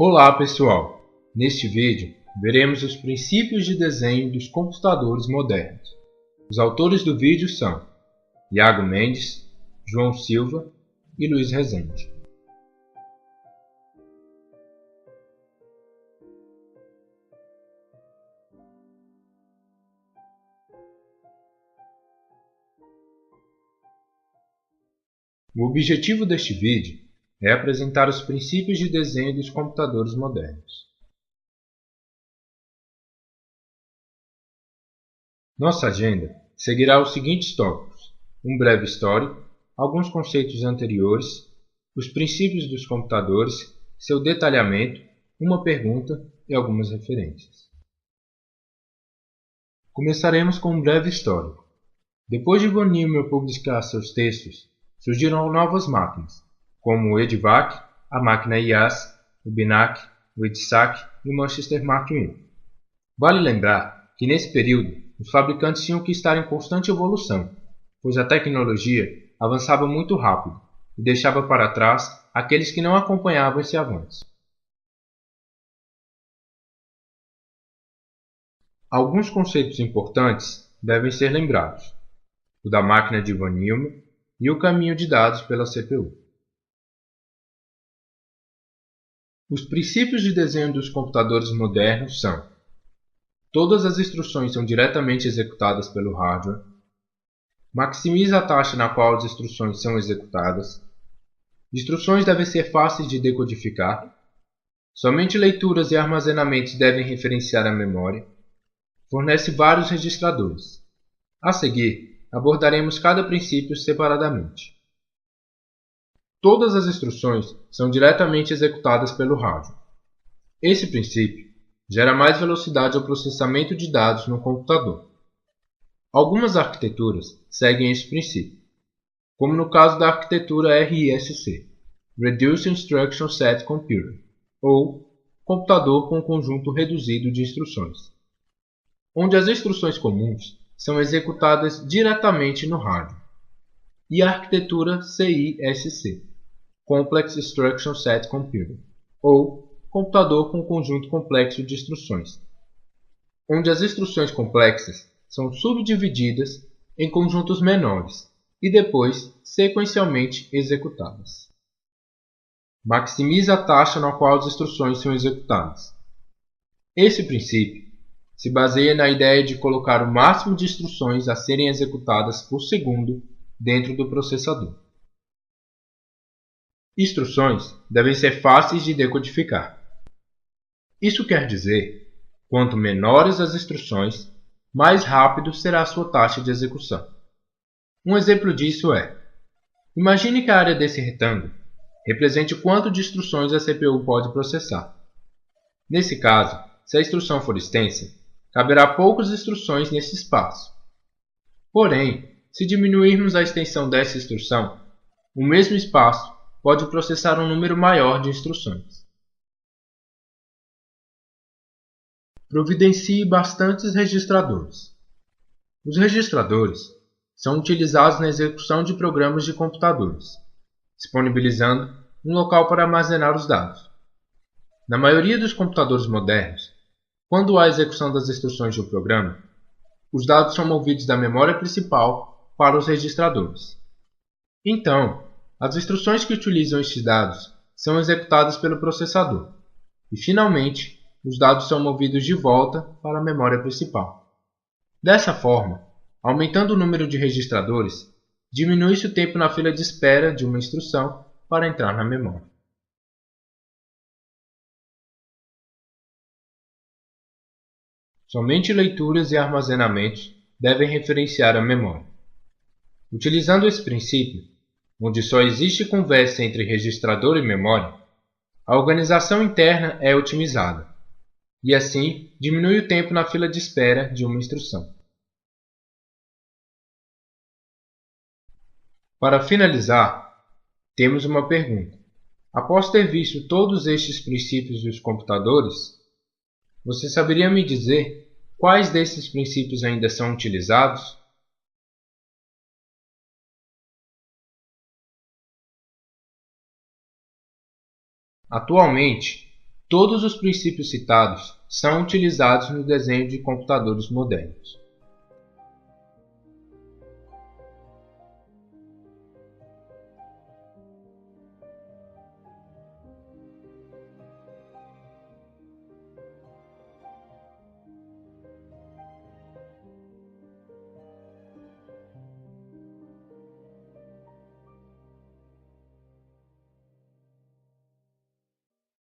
Olá pessoal! Neste vídeo veremos os princípios de desenho dos computadores modernos. Os autores do vídeo são Iago Mendes, João Silva e Luiz Rezende. O objetivo deste vídeo é apresentar os princípios de desenho dos computadores modernos. Nossa agenda seguirá os seguintes tópicos: um breve histórico, alguns conceitos anteriores, os princípios dos computadores, seu detalhamento, uma pergunta e algumas referências. Começaremos com um breve histórico. Depois de von Neumann publicar seus textos, surgiram novas máquinas, como o EDVAC, a máquina IAS, o BINAC, o EDSAC e o Manchester Mark I. Vale lembrar que nesse período os fabricantes tinham que estar em constante evolução, pois a tecnologia avançava muito rápido e deixava para trás aqueles que não acompanhavam esse avanço. Alguns conceitos importantes devem ser lembrados: o da máquina de von Neumann e o caminho de dados pela CPU. Os princípios de desenho dos computadores modernos são: todas as instruções são diretamente executadas pelo hardware, maximiza a taxa na qual as instruções são executadas, instruções devem ser fáceis de decodificar, somente leituras e armazenamentos devem referenciar a memória, fornece vários registradores. A seguir, abordaremos cada princípio separadamente. Todas as instruções são diretamente executadas pelo hardware. Esse princípio gera mais velocidade ao processamento de dados no computador. Algumas arquiteturas seguem esse princípio, como no caso da arquitetura RISC, Reduced Instruction Set Computer, ou computador com conjunto reduzido de instruções, onde as instruções comuns são executadas diretamente no hardware, e a arquitetura CISC, Complex Instruction Set Computer, ou computador com conjunto complexo de instruções, onde as instruções complexas são subdivididas em conjuntos menores e depois sequencialmente executadas. Maximiza a taxa na qual as instruções são executadas. Esse princípio se baseia na ideia de colocar o máximo de instruções a serem executadas por segundo dentro do processador. Instruções devem ser fáceis de decodificar. Isso quer dizer, quanto menores as instruções, mais rápido será a sua taxa de execução. Um exemplo disso é: imagine que a área desse retângulo represente o quanto de instruções a CPU pode processar. Nesse caso, se a instrução for extensa, caberá poucas instruções nesse espaço. Porém, se diminuirmos a extensão dessa instrução, o mesmo espaço pode processar um número maior de instruções. Providencie bastantes registradores. Os registradores são utilizados na execução de programas de computadores, disponibilizando um local para armazenar os dados. Na maioria dos computadores modernos, quando há execução das instruções de um programa, os dados são movidos da memória principal para os registradores. Então, as instruções que utilizam estes dados são executadas pelo processador e, finalmente, os dados são movidos de volta para a memória principal. Dessa forma, aumentando o número de registradores, diminui-se o tempo na fila de espera de uma instrução para entrar na memória. Somente leituras e armazenamentos devem referenciar a memória. Utilizando esse princípio, onde só existe conversa entre registrador e memória, a organização interna é otimizada, e assim diminui o tempo na fila de espera de uma instrução. Para finalizar, temos uma pergunta. Após ter visto todos estes princípios dos computadores, você saberia me dizer quais desses princípios ainda são utilizados? Atualmente, Todos os princípios citados são utilizados no desenho de computadores modernos.